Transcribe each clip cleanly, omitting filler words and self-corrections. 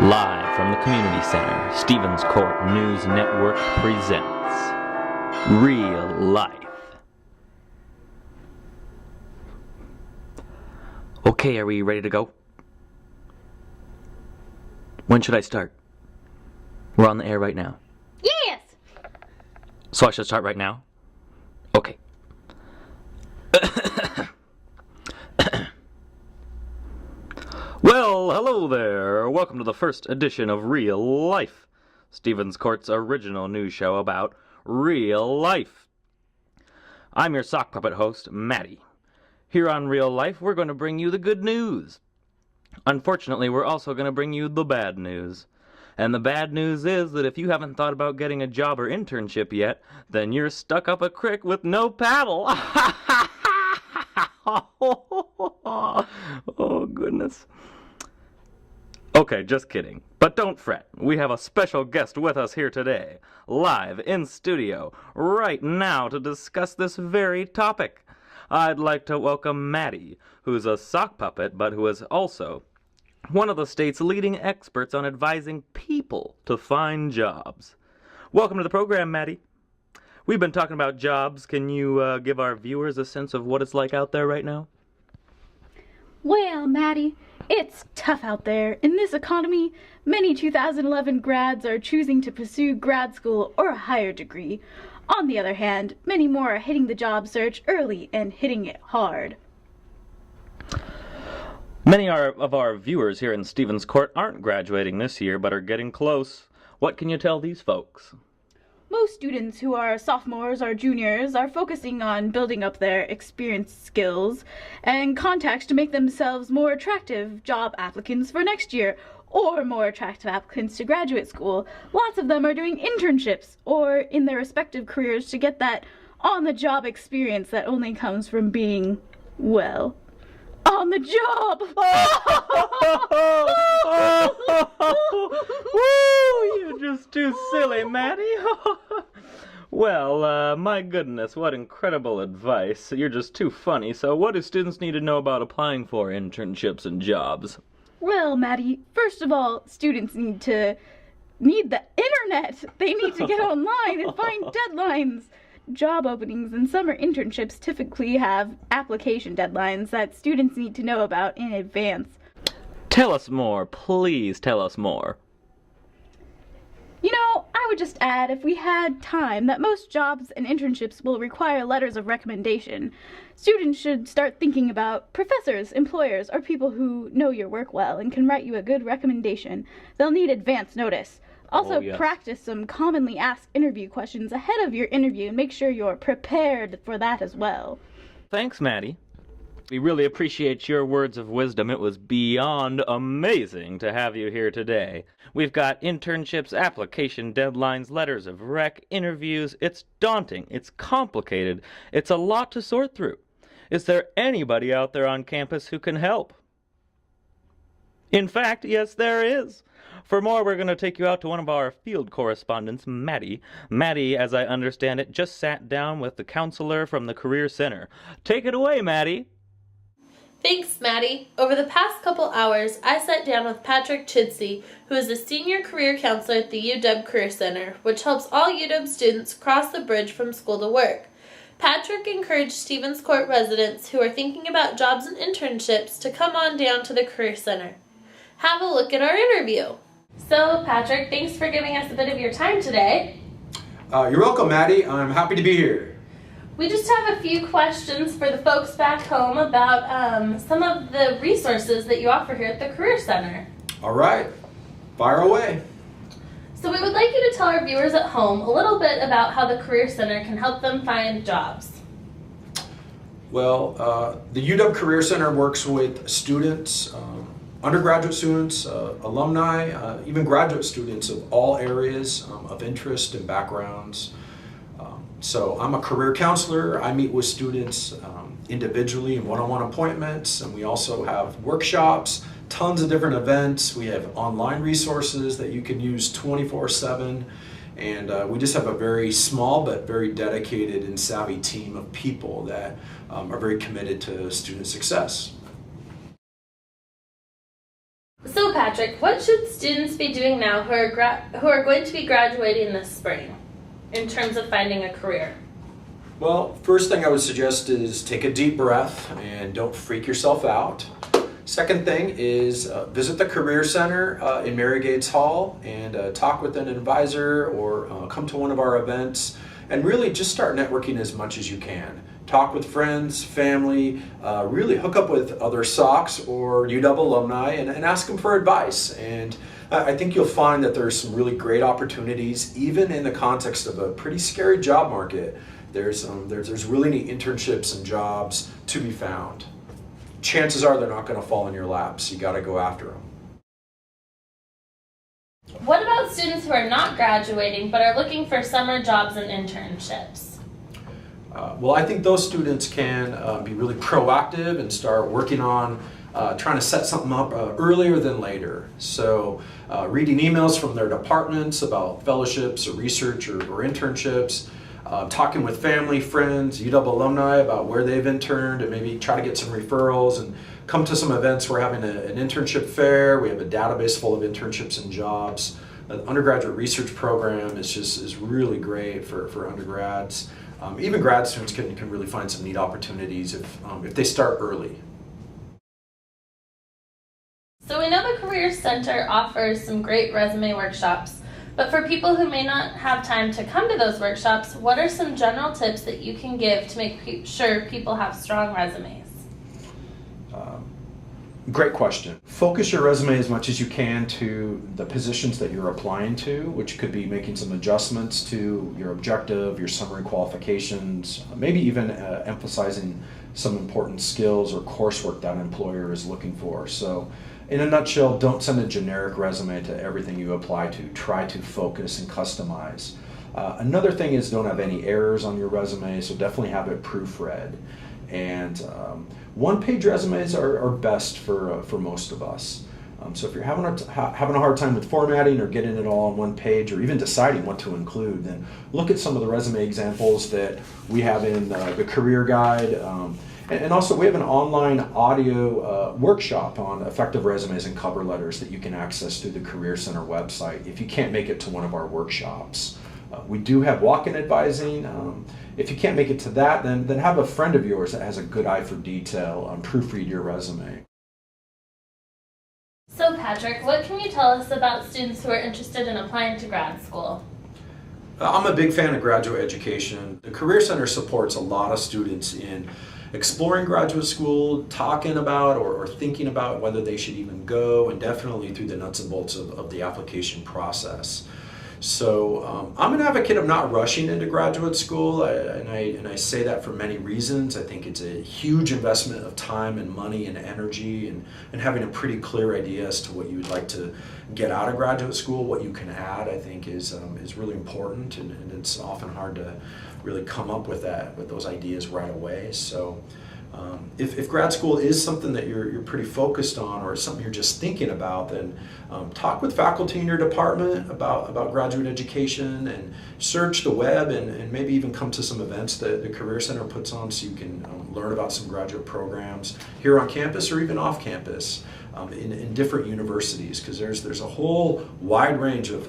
Live from the Community Center, Stevens Court News Network presents Real Life. Okay, are we ready to go? When should I start? We're on the air right now. Yes! So I should start right now? Okay. Well, hello there. Welcome to the first edition of Real Life, Stevens Court's original news show about real life. I'm your sock puppet host, Maddie. Here on Real Life, we're going to bring you the good news. Unfortunately, we're also going to bring you the bad news. And the bad news is that if you haven't thought about getting a job or internship yet, then you're stuck up a creek with no paddle. Oh, goodness. Okay, just kidding. But don't fret. We have a special guest with us here today, live in studio, right now to discuss this very topic. I'd like to welcome Maddie, who's a sock puppet, but who is also one of the state's leading experts on advising people to find jobs. Welcome to the program, Maddie. We've been talking about jobs. Can you give our viewers a sense of what it's like out there right now? Well, Maddie, it's tough out there. In this economy, many 2011 grads are choosing to pursue grad school or a higher degree. On the other hand, many more are hitting the job search early and hitting it hard. Many of our viewers here in Stevens Court aren't graduating this year, but are getting close. What can you tell these folks? Most students who are sophomores or juniors are focusing on building up their experience, skills, and contacts to make themselves more attractive job applicants for next year, or more attractive applicants to graduate school. Lots of them are doing internships or in their respective careers to get that on-the-job experience that only comes from being, well, on the job. Woo, you're just too silly, Maddie. Well, my goodness, what incredible advice. You're just too funny. So what do students need to know about applying for internships and jobs? Well, Maddie, first of all, students need the internet. They need to get online and find deadlines. Job openings and summer internships typically have application deadlines that students need to know about in advance. Tell us more. Please tell us more. You know, I would just add, if we had time, that most jobs and internships will require letters of recommendation. Students should start thinking about professors, employers, or people who know your work well and can write you a good recommendation. They'll need advance notice. Also, yes. Practice some commonly asked interview questions ahead of your interview and make sure you're prepared for that as well. Thanks, Maddie. We really appreciate your words of wisdom. It was beyond amazing to have you here today. We've got internships, application deadlines, letters of rec, interviews. It's daunting. It's complicated. It's a lot to sort through. Is there anybody out there on campus who can help? In fact, yes, there is. For more, we're going to take you out to one of our field correspondents, Maddie. Maddie, as I understand it, just sat down with the counselor from the Career Center. Take it away, Maddie. Thanks, Maddie. Over the past couple hours, I sat down with Patrick Chidsey, who is a senior career counselor at the UW Career Center, which helps all UW students cross the bridge from school to work. Patrick encouraged Stevens Court residents who are thinking about jobs and internships to come on down to the Career Center. Have a look at our interview. So, Patrick, thanks for giving us a bit of your time today. You're welcome, Maddie. I'm happy to be here. We just have a few questions for the folks back home about some of the resources that you offer here at the Career Center. All right, fire away. So we would like you to tell our viewers at home a little bit about how the Career Center can help them find jobs. Well, the UW Career Center works with students, undergraduate students, alumni, even graduate students of all areas of interest and backgrounds. So I'm a career counselor. I meet with students individually in one-on-one appointments, and we also have workshops, tons of different events. We have online resources that you can use 24/7, and we just have a very small but very dedicated and savvy team of people that are very committed to student success. So So Patrick, what should students be doing now who are going to be graduating this spring in terms of finding a career? Well, first thing I would suggest is take a deep breath and don't freak yourself out. Second thing is visit the Career Center in Mary Gates Hall and talk with an advisor or come to one of our events and really just start networking as much as you can. Talk with friends, family, really hook up with other SOCs or UW alumni and ask them for advice. And I think you'll find that there's some really great opportunities, even in the context of a pretty scary job market. There's really neat internships and jobs to be found. Chances are they're not going to fall in your lap, so you got to go after them. What about students who are not graduating but are looking for summer jobs and internships? Well, I think those students can be really proactive and start working on trying to set something up earlier than later. So reading emails from their departments about fellowships or research or internships, talking with family, friends, UW alumni about where they've interned and maybe try to get some referrals and come to some events. We're having an internship fair. We have a database full of internships and jobs. The undergraduate research program is really great for undergrads. Even grad students can really find some neat opportunities if they start early. So we know the Career Center offers some great resume workshops. But for people who may not have time to come to those workshops, what are some general tips that you can give to make sure people have strong resumes? Great question. Focus your resume as much as you can to the positions that you're applying to, which could be making some adjustments to your objective, your summary qualifications, maybe even emphasizing some important skills or coursework that an employer is looking for. So in a nutshell, don't send a generic resume to everything you apply to. Try to focus and customize. Another thing is don't have any errors on your resume, so definitely have it proofread. And one-page resumes are best for most of us. So if you're having a hard time with formatting or getting it all on one page or even deciding what to include, then look at some of the resume examples that we have in the career guide. And also we have an online audio workshop on effective resumes and cover letters that you can access through the Career Center website if you can't make it to one of our workshops. We do have walk-in advising. If you can't make it to that, then have a friend of yours that has a good eye for detail proofread your resume. So Patrick, what can you tell us about students who are interested in applying to grad school? I'm a big fan of graduate education. The Career Center supports a lot of students in exploring graduate school, talking about or thinking about whether they should even go, and definitely through the nuts and bolts of the application process. So I'm an advocate of not rushing into graduate school, and I say that for many reasons. I think it's a huge investment of time and money and energy, and having a pretty clear idea as to what you would like to get out of graduate school, what you can add, I think is really important, and it's often hard to really come up with those ideas right away. So if grad school is something that you're pretty focused on or something you're just thinking about, then talk with faculty in your department about graduate education and search the web and maybe even come to some events that the Career Center puts on so you can learn about some graduate programs here on campus or even off campus in different universities, because there's a whole wide range of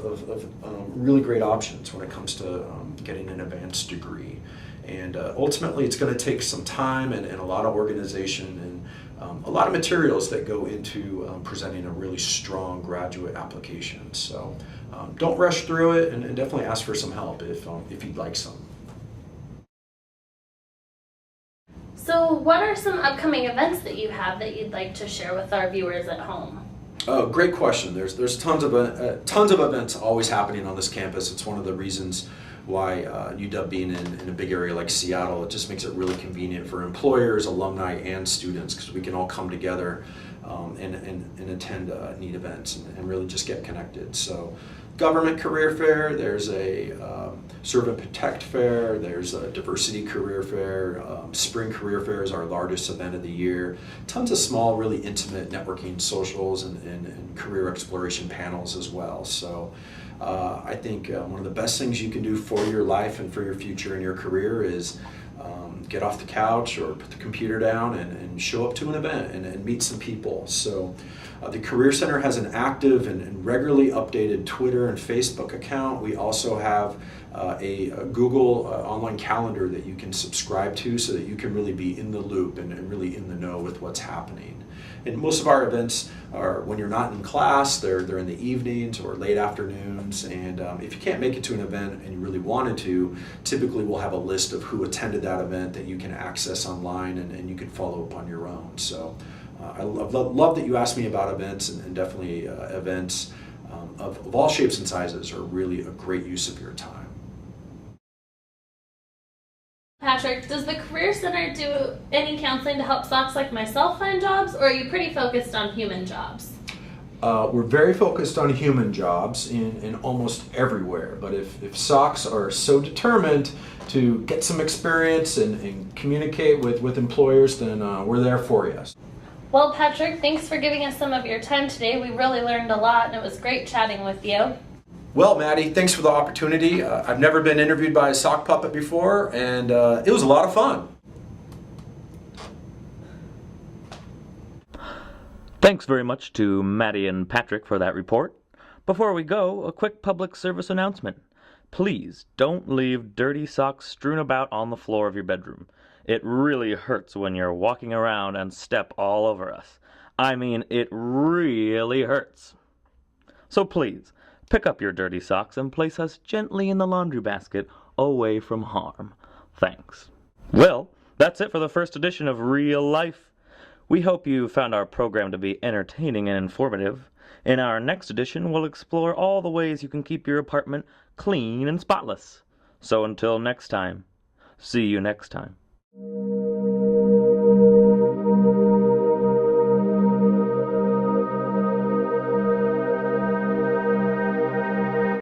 really great options when it comes to getting an advanced degree. And ultimately, it's going to take some time and a lot of organization and a lot of materials that go into presenting a really strong graduate application. So don't rush through it, and definitely ask for some help if you'd like some. So what are some upcoming events that you have that you'd like to share with our viewers at home? Oh, great question. There's tons of events always happening on this campus. It's one of the reasons why UW being in a big area like Seattle, it just makes it really convenient for employers, alumni, and students, because we can all come together and attend neat events and really just get connected. So government career fair, there's a serve and protect fair, there's a diversity career fair, spring career fair is our largest event of the year, tons of small, really intimate networking socials and career exploration panels as well. So I think one of the best things you can do for your life and for your future and your career is get off the couch or put the computer down and show up to an event and meet some people. So The Career Center has an active and regularly updated Twitter and Facebook account. We also have a Google online calendar that you can subscribe to so that you can really be in the loop and really in the know with what's happening. And most of our events are when you're not in class, they're in the evenings or late afternoons. And if you can't make it to an event and you really wanted to, typically we'll have a list of who attended that event that you can access online and you can follow up on your own. So I love that you asked me about events, and definitely events of all shapes and sizes are really a great use of your time. Patrick, does the Career Center do any counseling to help socks like myself find jobs, or are you pretty focused on human jobs? We're very focused on human jobs in almost everywhere, but if socks are so determined to get some experience and communicate with employers, then we're there for you. Well, Patrick, thanks for giving us some of your time today. We really learned a lot, and it was great chatting with you. Well, Maddie, thanks for the opportunity. I've never been interviewed by a sock puppet before, and it was a lot of fun. Thanks very much to Maddie and Patrick for that report. Before we go, a quick public service announcement. Please don't leave dirty socks strewn about on the floor of your bedroom. It really hurts when you're walking around and step all over us. I mean, it really hurts. So please, pick up your dirty socks and place us gently in the laundry basket away from harm. Thanks. Well, that's it for the first edition of Real Life. We hope you found our program to be entertaining and informative. In our next edition, we'll explore all the ways you can keep your apartment clean and spotless. So until next time, see you next time.